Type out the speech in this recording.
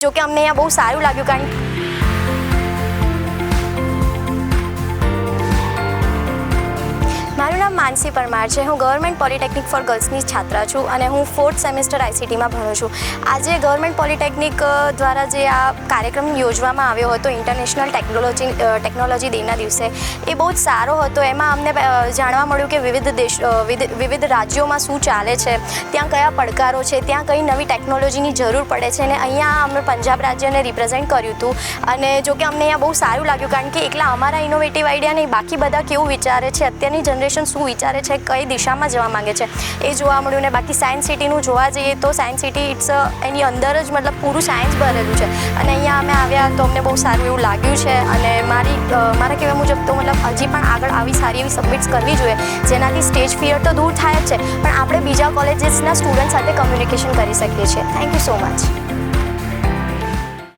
જો કે અમને અહીંયા બહુ સારું લાગ્યું કારણ મારું નામ માનસી પરમાર છે। હું ગવર્મેન્ટ પોલિટેકનિક ફોર ગર્લ્સની છાત્રા છું અને હું 4th સેમેસ્ટર આઈસીટીમાં ભણું છું। આજે ગવર્મેન્ટ પોલિટેકનિક દ્વારા જે આ કાર્યક્રમ યોજવામાં આવ્યો હતો ઇન્ટરનેશનલ ટેકનોલોજી ડેના દિવસે એ બહુ જ સારો હતો। એમાં અમને જાણવા મળ્યું કે વિવિધ રાજ્યોમાં શું ચાલે છે, ત્યાં કયા પડકારો છે, ત્યાં કઈ નવી ટેકનોલોજીની જરૂર પડે છે અને અહીંયા અમે પંજાબ રાજ્યને રિપ્રેઝેન્ટ કર્યું હતું। અને જો કે અમને અહીંયા બહુ સારું લાગ્યું કારણ કે એકલા અમારા ઇનોવેટિવ આઈડિયા નહીં, બાકી બધા કેવું વિચારે છે, અત્યારની જનરેશન શું વિચારે છે, કઈ દિશામાં જવા માંગે છે એ જોવા મળ્યું। ને બાકી સાયન્સ સિટીનું જોવા જઈએ તો સાયન્સ સિટી એની અંદર જ મતલબ પૂરું સાયન્સ ભરેલું છે અને અહીંયા અમે આવ્યા તો અમને બહુ સારું એવું લાગ્યું છે અને મારા કહેવા મુજબ તો મતલબ હજી પણ આગળ આવી સારી એવી સબમિટ્સ કરવી જોઈએ જેનાથી સ્ટેજ ફિયર તો દૂર થાય જ છે, પણ આપણે બીજા કોલેજીસના સ્ટુડન્ટ સાથે કમ્યુનિકેશન કરી શકીએ છીએ। Thank you so much.